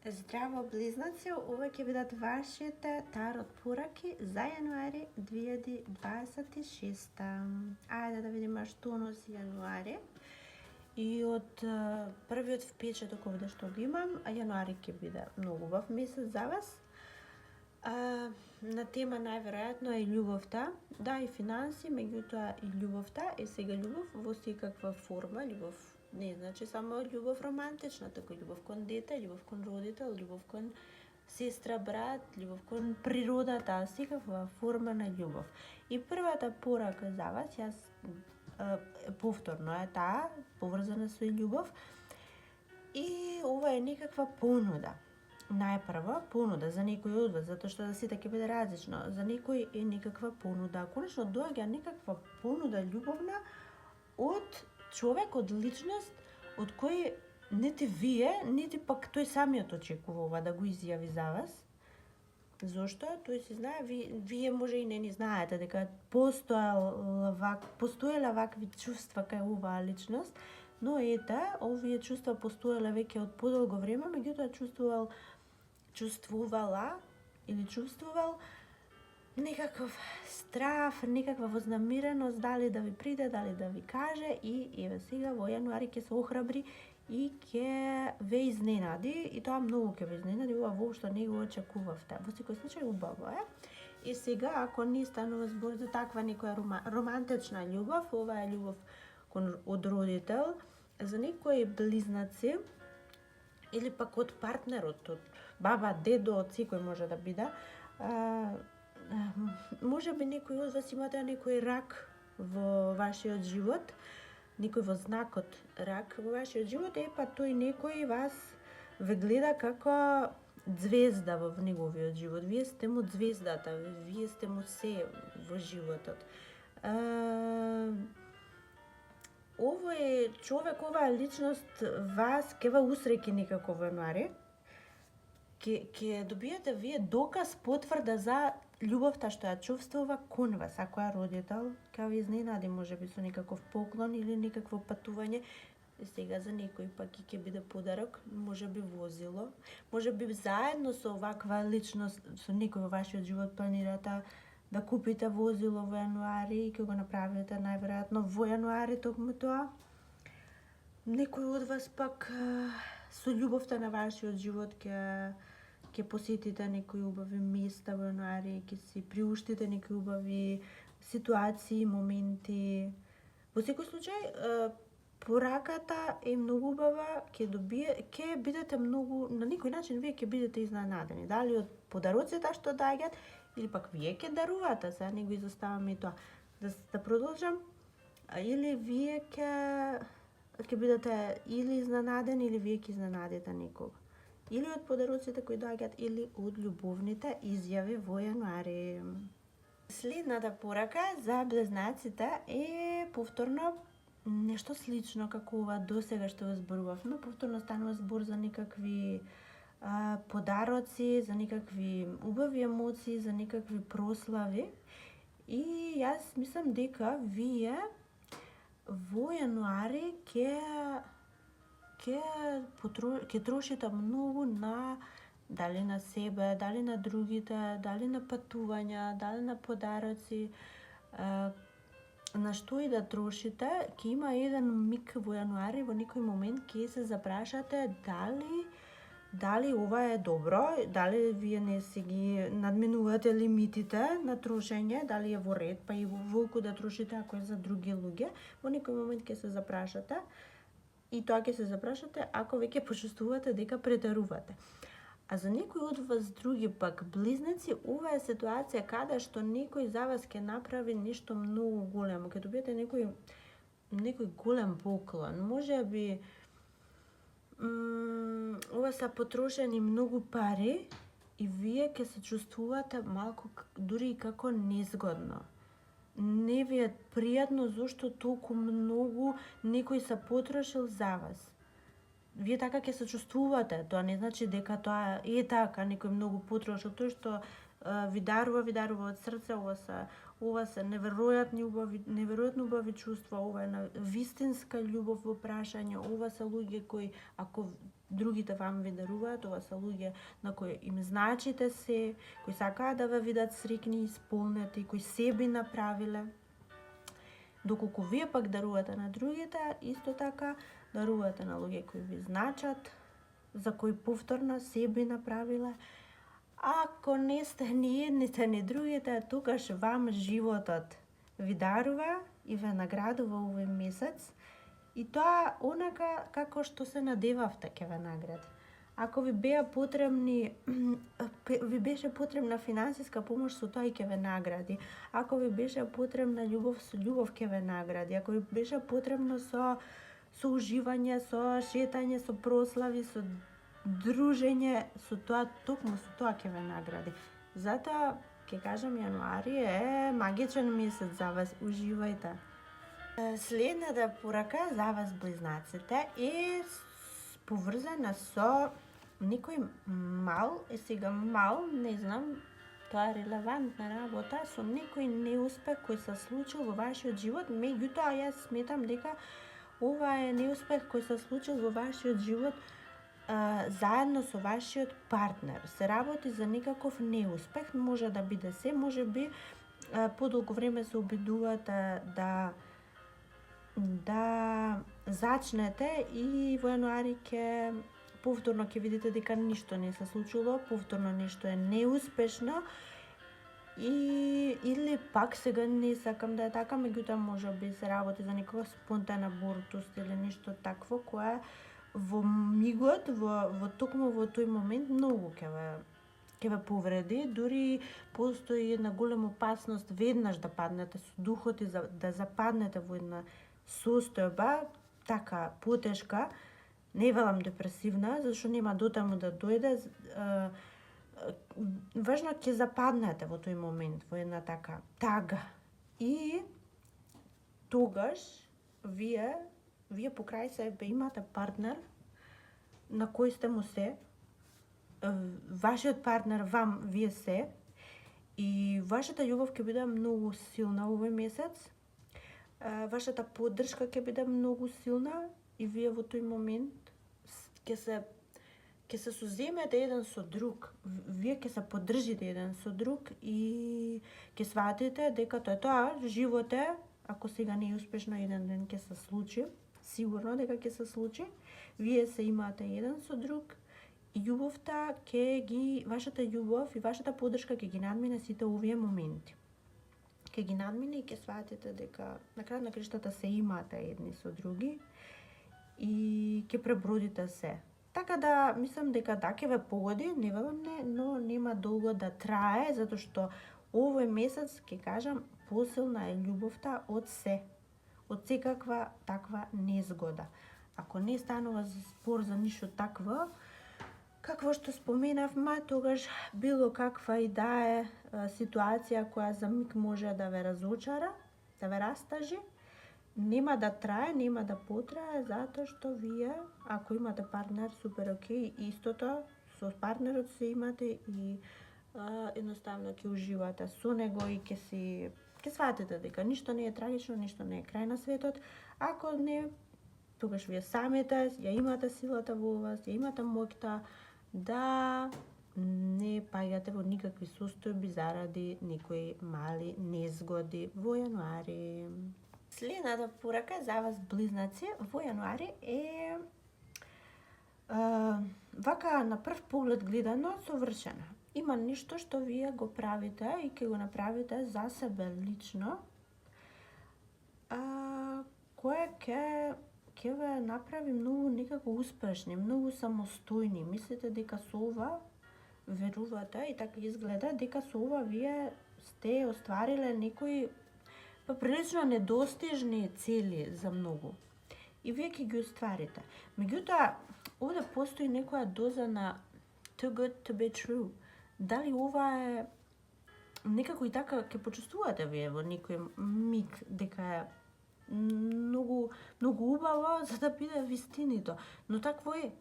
Здраво, близнаци! Ова ќе бидат вашите тарот пораки за јануари 2026. Ајде да видиме што носи јануари. И од првиот впечаток овде што го имам, јануари ќе биде многу убав месец за вас. На тема најверојатно е љубовта, да, и финанси, меѓутоа и љубовта. Е сега љубов во секаква форма, љубов не значи само љубов романтична, туку љубов кон дете, љубов кон родител, љубов кон сестра, брат, љубов кон природата, секаква форма на љубов. И првата порака за вас, јас повторно е таа, поврзана со љубов, и ова е некаква понуда. Најпрво, понуда за некој од вас, затоа што за сите ќе биде различно. За некој е некаква понуда. Конечно доаѓа некаква понуда љубовна од човек, од личност, од кој нити вие, нити пак тој самиот очекува да го изјави за вас. Зошто? Тој си знае, вие може и не ни знаете дека постоеле вакви чувства кај оваа личност, но ете, овие чувства постоеле веќе од подолго време, меѓутоа чувствувал некаков страф, некаква вознамиреност, дали да ви приде, дали да ви каже, и еве сега во јануари ќе се охрабри и ќе ве изненади, и тоа многу ќе ве изненади, ова воопшто не го очекувавте. Во секој случај убаво е. И сега, ако не станува збор за таква некоја романтична љубов, ова е љубов од родител, за некои близнаци, или пак од партнерот, од баба, дедо, од секој може да биде, може би некој од вас имате некој рак во вашиот живот, некој во знакот рак во вашиот живот, па тој некој вас ве гледа како звезда во неговиот живот. Вие сте му звездата, вие сте му се во животот. Овој човек, оваа личност вас ќе ве усреќи некако во јануари. Ќе добиете вие доказ, потврда за љубовта што ја чувствува кон вас. Ако е родител, ќе ве изненади можеби со некаков поклон или некакво патување. Сега за некој пак и ќе биде подарок, можеби возило. Можеби заедно со оваква личност, со некој во вашиот живот планирате да купите возило во јануари и ќе го направите најверојатно во јануари токму тоа. Некој од вас пак со љубовта на вашиот живот ќе посетите некои убави места во јануари, ќе си приуштите некои убави ситуации, моменти. Во секој случај, пораката е многу убава, ќе бидете многу, на некој начин вие ќе бидете изненадени. Дали од подароците што доаѓаат, или пак вие ќе дарувате, сега не го изоставаме и тоа. Да продолжам, или вие ќе бидете или изненадени, или вие ќе изненадите некого. Или од подароците кои доаѓаат, или од љубовните изјави во јануари. Следната порака за близнаците е повторно нешто слично како ова досега што ви зборувавме. Повторно станува збор за некакви подароци, за некакви убави емоции, за некакви прослави. И јас мислам дека вие во јануари ќе трошите многу на дали на себе, дали на другите, дали на патувања, дали на подароци, на што и да трошите. Ќе има еден миг во јануари, во некој момент ќе се запрашате дали ова е добро, дали вие не си ги надминувате лимитите на трошење, дали е во ред, па и волку да трошите ако е за други луѓе. Во некој момент ќе се запрашате, и тоа ќе се запрашате ако веќе почувствувате дека претерувате. А за некои од вас други пак близнаци, ова е ситуација каде што некој за вас ќе направи нешто многу големо, ќе добиете некој голем поклон. Можеби ова се потрошени многу пари и вие ќе се чувствувате малку дури и како незгодно. Не ви е пријатно зашто толку многу некој се потрошил за вас. Вие така ќе се чувствувате, тоа не значи дека тоа е така, некој многу потрошил, тој што ви дарува од срце, ова се неверојатно убави чувства, ова е вистинска љубов во прашање, ова се луѓе кои ако другите вам ви даруваат, ова се луѓе на кои им значите се, кои сакаат да ве видат среќни и исполнети, кои себе направиле. Доколку вие пак дарувате на другите, исто така дарувате на луѓе кои ви значат, за кои повторно себе направиле. Ако не сте ни едните ни другите, тогаш вам животот ви дарува и ве наградува овој месец. И тоа онака како што се надевавте ќе ве награди. Ако ви беше потребна финансиска помош, со тоа и ќе ве награди. Ако ви беше потребна љубов, со љубов ќе ве награди. Ако ви беше потребно со уживање, со шетање, со прослави, со дружење, со тоа, токму со тоа ќе ве награди. Затоа ќе кажам, јануари е магичен месец за вас, уживајте. Следната порака за вас, близнаците, е поврзана со некој мал, не знам, тоа е релевантна работа, со некој неуспех кој се случил во вашиот живот, меѓутоа јас сметам дека ова е неуспех кој се случил во вашиот живот заедно со вашиот партнер. Се работи за некаков неуспех, може да биде се, може би подолго време се обидувате да зачнете и во јануари повторно ќе видите дека ништо не се случило, повторно нешто е неуспешно или пак сега не сакам да е така, меѓутоа може би се работи за некоја спонтана абортус или нешто такво кое во мигот, токму во тој момент многу ќе ве повреди, дури постои една голема опасност веднаш да паднете со духот и да западнете во една состојба така потешка, не велам депресивна, зашто нема дотаму да дојде, важно ќе западнете во тој момент, во една така тага. И тогаш вие покрај себе имате партнер на кој сте му се, вашиот партнер вам вие се, и вашата љубов ќе биде многу силна овој месец, вашата поддршка ќе биде многу силна и вие во тој момент ќе се соземете еден со друг, вие ќе се поддржите еден со друг и ќе сватите дека тоа живот е, ако сега не е успешно, еден ден ќе се случи, сигурно дека ќе се случи, вие се имате еден со друг и љубовта вашата љубов и вашата поддршка ќе ги надмине сите овие моменти. Ќе ги надмине и ќе сватите дека на крај на криштата се имате едни со други и ќе пребродите се. Така да, мислам дека ќе ве погоди, не велам не, но нема долго да трае, затоа што овој месец, ќе кажам, посилна е љубовта од се, од секаква таква незгода. Ако не станува збор за ништо такво, какво што споменавме, тогаш било каква и да е ситуација која за миг може да ве разочара, да ве растажи, нема да трае, нема да потрае, затоа што вие, ако имате партнер, супер окей, истото со партнерот се имате и едноставно ќе уживате со него и ќе сватите дека ништо не е трагично, ништо не е крај на светот. Ако не, тогаш вие самите ја имате силата во вас, ја имате моќта да не паѓате во никакви состојби заради некои мали незгоди во јануари. Следната порака за вас, близнаци, во јануари е вака на прв поглед гледано совршена. Има нешто што вие го правите и ќе го направите за себе лично, кое ќе ве направи многу некако успешни, многу самостојни. Мислите дека со ова верувате и така изгледа дека со ова вие сте оствариле некои прилично недостижни цели за многу. И вие ќе ги остварите. Меѓутоа, овде постои некоја доза на too good to be true. Дали ова е некако и така ќе почувствувате вие во некој миг дека е многу убаво за да биде вистинито, но такво е.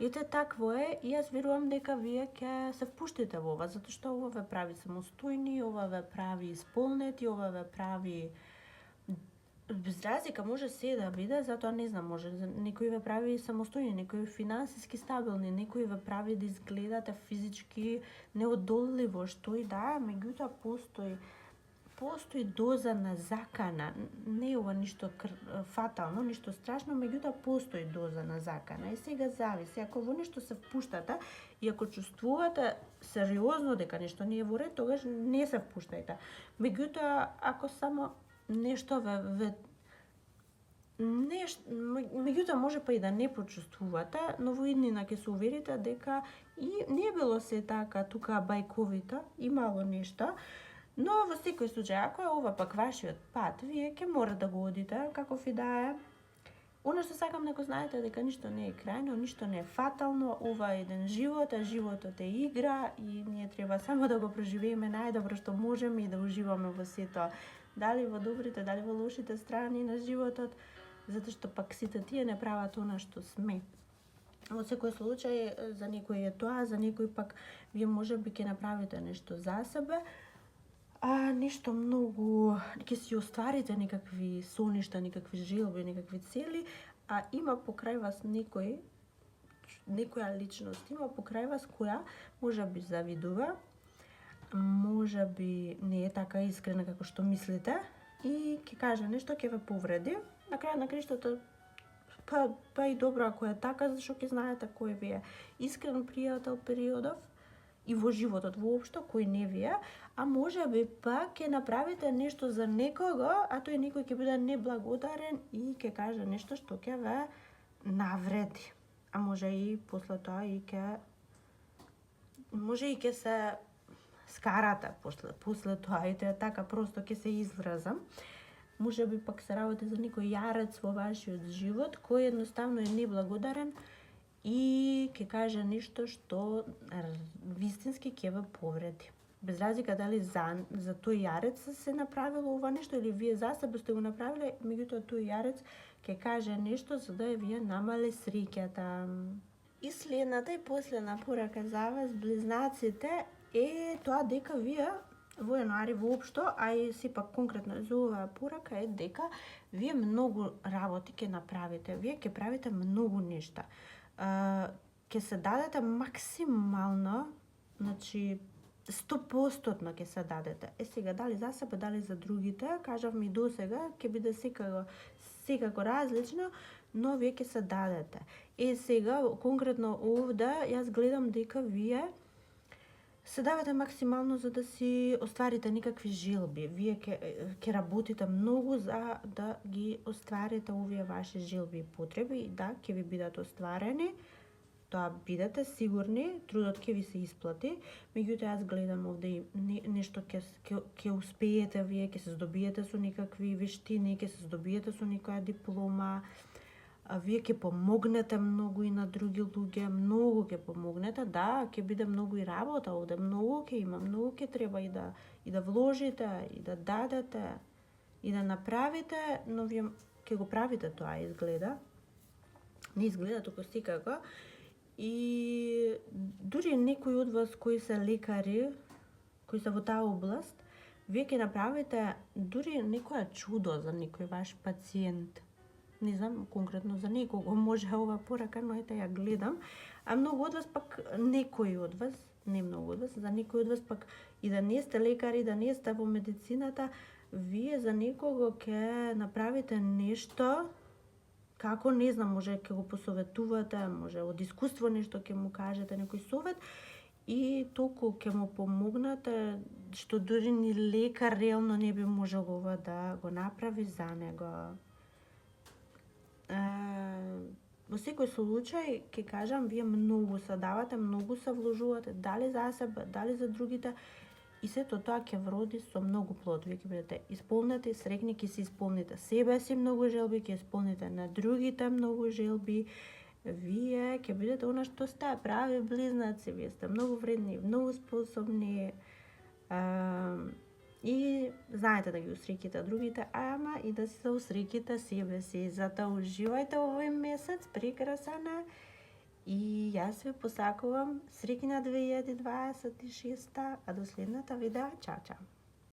Ете, такво е и јас верувам дека вие ќе се впуштите во ова, затоа што ова ве прави самостојни, ова ве прави исполнети, ова ве прави без разлика може се да биде, затоа не знам, може некој ве прави самостојни, некој финансиски стабилни, некој ве прави да изгледате физички неодолливо, што и да, меѓутоа постои доза на закана, не е ова ништо фатално, ништо страшно, меѓутоа постои доза на закана. И сега зависи, ако во нешто се впуштате и ако чувствувате сериозно дека нешто не е во ред, тогаш не се впуштајте. Меѓутоа, ако само нешто меѓутоа може па и да не почувствувате, но во иднина ќе се уверите дека и не било се така тука бајковито, имало нешто. Но во секој случај, ако е ова пак вашиот пат, вие ќе мора да го одите, каков и да е. Оно што сакам да го знаете дека ништо не е крајно, ништо не е фатално, ова е еден живот, а животот е игра и ние треба само да го преживееме најдобро што можеме и да уживаме во сето. Дали во добрите, дали во лошите страни на животот, затоа што пак сите тие не прават она што сме. Во секој случај, за некој е тоа, за некој пак вие можеби ќе направите нешто за себе, а нешто многу, ќе си остварите некакви соништа, некакви желби, некакви цели, а има покрај вас некоја личност, има покрај вас која можеби завидува, можеби не е така искрена како што мислите и ќе каже нешто, ќе ве повреди. На крај на криштото па и добро ако е така, зашто ќе знаете кој ви е искрен пријател периодов и во животот воопшто, кој не ви е, а можеби пак ќе направите нешто за некого, а тој некој ќе биде неблагодарен и ќе каже нешто што ќе ве навреди. А може и после тоа и ќе се скарате после тоа, и тоа е така просто ќе се изразам. Може би пак се работи за некој јарец во вашиот живот кој едноставно е неблагодарен и ќе каже нешто што вистински ќе ве повреди. Без разлика дали за тој јарец се направило ова нешто или вие за себе сте го направиле, меѓутоа тој јарец ќе каже нешто за да вие намале среќата. И следната и последна порака за вас, близнаците, е тоа дека вие во јануари воопшто, а и сепак конкретно за оваа порака е дека вие многу работи ќе направите, вие ќе правите многу нешта. Ќе се дадете максимално, значи 100% ќе се дадете. Сега дали за себе, дали за другите, кажавме и досега, ќе биде секако различно, но вие ќе се дадете. Сега конкретно овде јас гледам дека вие се давате максимално за да си остварите некакви желби. Вие ќе работите многу за да ги остварите овие ваши желби и потреби и да, ќе ви бидат остварени. Тоа бидете сигурни, трудот ќе ви се исплати. Меѓутоа јас гледам овде нешто ќе успеете вие, ќе се здобиете со некакви вештини, ќе се здобиете со некоја диплома. Вие ќе помогнете многу и на други луѓе, многу ќе помогнете, да, ќе биде многу и работа овде, многу ќе има, многу ќе треба и да вложите, и да дадете, и да направите, но вие ќе го правите тоа, изгледа. Не изгледа, туку секако. И дури некои од вас кои се лекари, кои се во таа област, вие ќе направите дури некоја чудо за некој ваш пациент. Не знам конкретно за некого може ова порака, но ете ја гледам. А многу од вас пак, некои од вас, не многу од вас, за некои од вас пак и да не сте лекари, да не сте во медицината, вие за некого ќе направите нешто, како не знам, може ќе го посоветувате, може од искуство нешто ќе му кажете, некој совет, и толку ќе му помогнате, што дури ни лекар реално не би можел ова да го направи за него. Во секој случај, ќе кажам, вие многу се давате, многу се вложувате, дали за себе, дали за другите, и сето тоа ќе вроди со многу плод. Вие ќе бидете исполнети, среќни, ќе се исполните себе си многу желби, ќе исполните на другите многу желби. Вие ќе бидете она што сте, прави близнаци, вие сте многу вредни, многу способни. И знаете да ги усреќите другите, ама и да се усреќите себе си. Затоа уживајте овој месец, прекрасен е. И јас ви посакувам среќна 2026, а до следната видео, чао, чао!